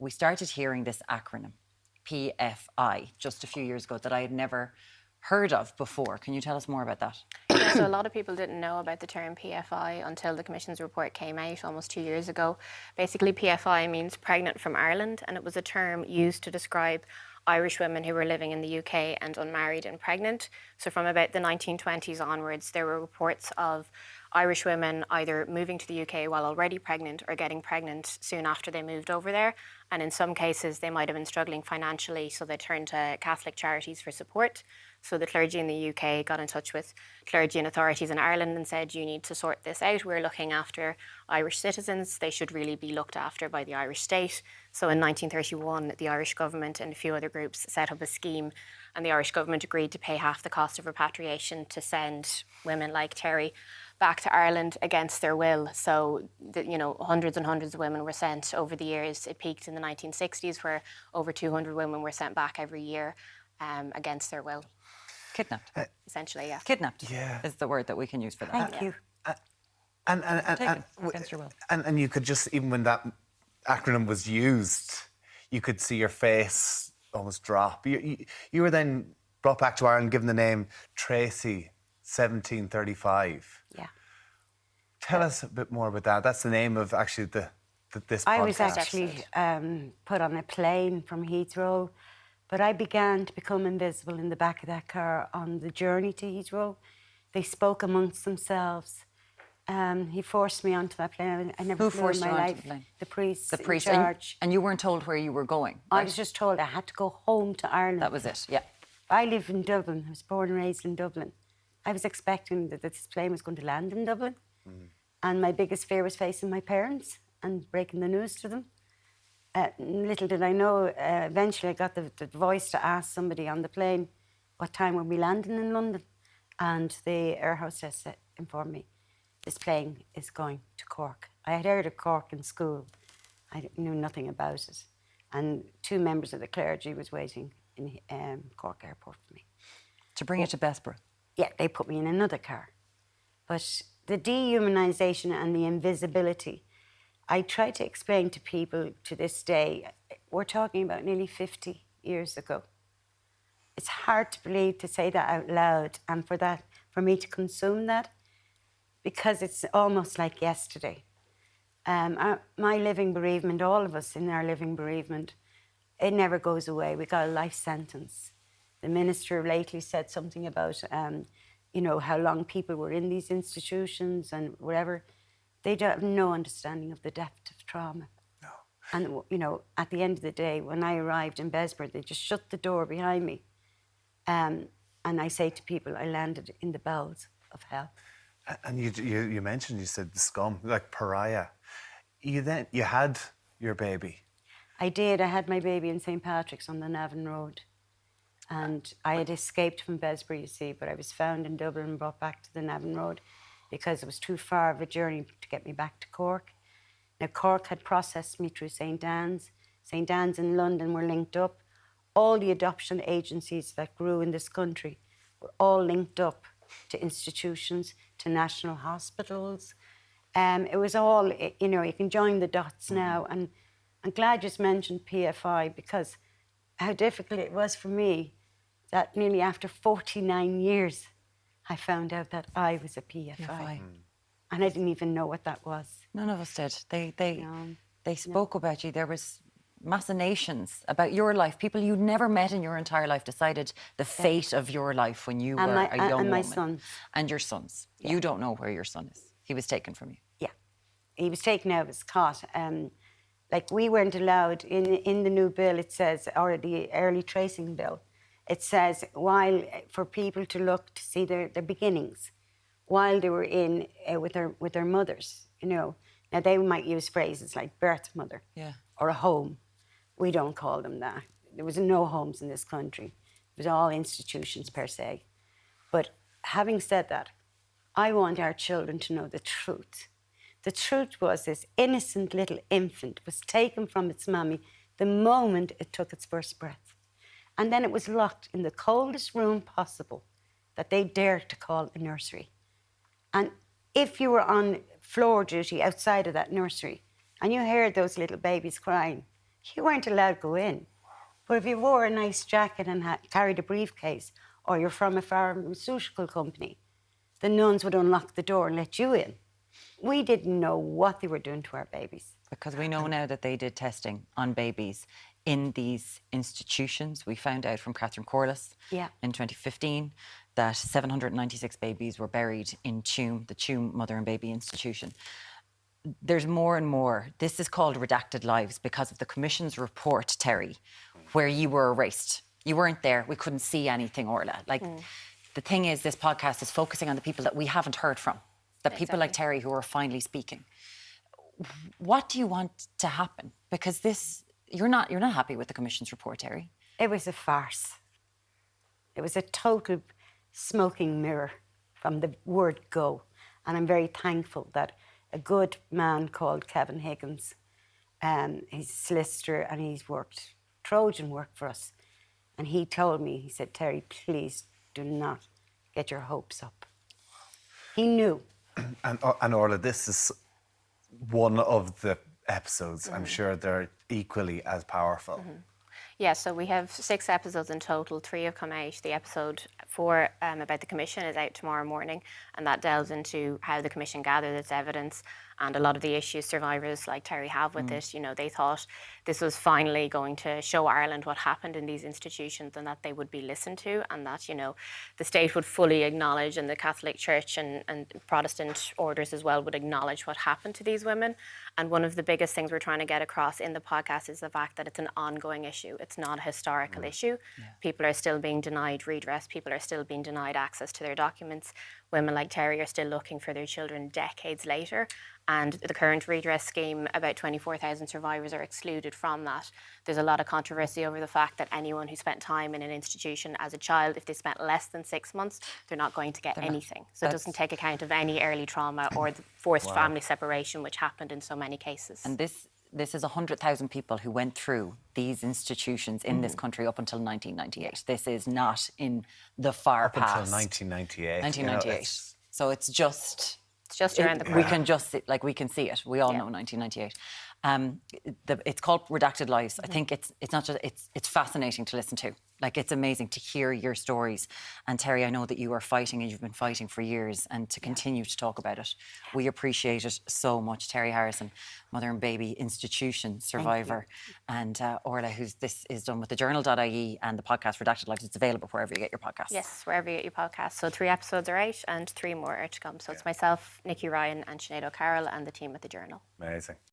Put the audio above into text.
we started hearing this acronym, PFI, just a few years ago that I had never heard of before. Can you tell us more about that? Yeah, so a lot of people didn't know about the term PFI until the Commission's report came out almost 2 years ago. Basically, PFI means pregnant from Ireland, and it was a term used to describe Irish women who were living in the UK and unmarried and pregnant. So from about the 1920s onwards, there were reports of Irish women either moving to the UK while already pregnant or getting pregnant soon after they moved over there. And in some cases, they might have been struggling financially, so they turned to Catholic charities for support. So the clergy in the UK got in touch with clergy and authorities in Ireland and said, you need to sort this out. We're looking after Irish citizens. They should really be looked after by the Irish state. So in 1931, the Irish government and a few other groups set up a scheme, and the Irish government agreed to pay half the cost of repatriation to send women like Terri back to Ireland against their will. So, hundreds and hundreds of women were sent over the years. It peaked in the 1960s, where over 200 women were sent back every year against their will. Kidnapped. Essentially, yeah. Kidnapped is the word that we can use for that. Thank you. Taken against your will. And you could just, even when that acronym was used, you could see your face almost drop. You were then brought back to Ireland, given the name Tracy 1735. Yeah. Tell us a bit more about that. That's the name of actually this podcast. I was actually put on a plane from Heathrow, but I began to become invisible in the back of that car on the journey to Heathrow. They spoke amongst themselves. He forced me onto that plane. I never flew in my life. The priest. The priest. In charge. And you weren't told where you were going, right? I was just told I had to go home to Ireland. That was it, yeah. I live in Dublin. I was born and raised in Dublin. I was expecting that this plane was going to land in Dublin. And my biggest fear was facing my parents and breaking the news to them. Little did I know, eventually I got the voice to ask somebody on the plane what time were we landing in London. And the air hostess informed me, this plane is going to Cork. I had heard of Cork in school. I knew nothing about it. And 2 members of the clergy was waiting in Cork Airport for me. To bring it to Bessborough? Yeah, they put me in another car. But the dehumanisation and the invisibility, I try to explain to people to this day, we're talking about nearly 50 years ago. It's hard to believe, to say that out loud, and for me to consume that, because it's almost like yesterday. My living bereavement, all of us in our living bereavement, it never goes away. We got a life sentence. The minister lately said something about, how long people were in these institutions and whatever. They don't have no understanding of the depth of trauma. No. And, at the end of the day, when I arrived in Bessborough, they just shut the door behind me. And I say to people, I landed in the bowels of hell. And you mentioned, you said the scum, like pariah. You had your baby. I did. I had my baby in St. Patrick's on the Navan Road. And I had escaped from Bessborough, you see, but I was found in Dublin and brought back to the Navan Road because it was too far of a journey to get me back to Cork. Now, Cork had processed me through St. Anne's. St. Anne's and London were linked up. All the adoption agencies that grew in this country were all linked up to institutions, to national hospitals. It was all, you can join the dots now. And I'm glad you just mentioned PFI, because how difficult it was for me that nearly after 49 years, I found out that I was a PFI. And I didn't even know what that was. None of us did. They spoke about you. There was machinations about your life. People you'd never met in your entire life decided the fate of your life when you were a young woman. And my sons. And your sons. Yeah. You don't know where your son is. He was taken from you. Yeah. He was taken out of his cot. We weren't allowed, in the new bill, it says, or the early tracing bill, it says, for people to look to see their beginnings while they were in with their mothers, Now, they might use phrases like birth mother or a home. We don't call them that. There was no homes in this country. It was all institutions per se. But having said that, I want our children to know the truth. The truth was this innocent little infant was taken from its mammy the moment it took its first breath. And then it was locked in the coldest room possible that they dared to call a nursery. And if you were on floor duty outside of that nursery and you heard those little babies crying, you weren't allowed to go in. But if you wore a nice jacket and carried a briefcase, or you're from a pharmaceutical company, the nuns would unlock the door and let you in. We didn't know what they were doing to our babies. Because we know now that they did testing on babies in these institutions. We found out from Catherine Corliss in 2015 that 796 babies were buried in Tuam, the Tuam Mother and Baby Institution. There's more and more. This is called Redacted Lives because of the Commission's report, Terri, where you were erased. You weren't there. We couldn't see anything, Orla. Like, the thing is, this podcast is focusing on the people that we haven't heard from, the people like Terri who are finally speaking. What do you want to happen? Because this, you're not happy with the Commission's report, Terri. It was a farce. It was a total smoking mirror from the word go. And I'm very thankful that a good man called Kevin Higgins, he's a solicitor and he's worked Trojan work for us. And he told me, he said, Terri, please do not get your hopes up. He knew. And Orla, this is one of the episodes. I'm sure they're equally as powerful. Yeah, so we have 6 episodes in total. 3 have come out. The episode 4 about the Commission is out tomorrow morning, and that delves into how the Commission gathered its evidence and a lot of the issues survivors like Terri have with it. You know, they thought this was finally going to show Ireland what happened in these institutions and that they would be listened to, and that, you know, the state would fully acknowledge, and the Catholic Church and Protestant orders as well would acknowledge what happened to these women. And one of the biggest things we're trying to get across in the podcast is the fact that it's an ongoing issue. It's not a historical issue. People are still being denied redress. People are still being denied access to their documents. Women like Terri are still looking for their children decades later. And the current redress scheme, about 24,000 survivors are excluded from that. There's a lot of controversy over the fact that anyone who spent time in an institution as a child, if they spent less than 6 months, they're not going to get anything. So it doesn't take account of any early trauma or the forced family separation, which happened in so many cases. And this is 100,000 people who went through these institutions in this country up until 1998. This is not in the far past. Up until 1998. 1998. You know, so it's just... It's just around the corner. We can just see, like, we can see it. We all know 1998. It's called Redacted Lives. I think it's not just, it's fascinating to listen to. Like, it's amazing to hear your stories. And Terri, I know that you are fighting and you've been fighting for years, and to continue to talk about it. We appreciate it so much. Terri Harrison, Mother and Baby Institution survivor. And Orla, this is done with the journal.ie and the podcast Redacted Lives. It's available wherever you get your podcasts. Yes, wherever you get your podcasts. So 3 episodes are out and 3 more are to come. So it's myself, Nicky Ryan and Sinead O'Carroll and the team at the Journal. Amazing.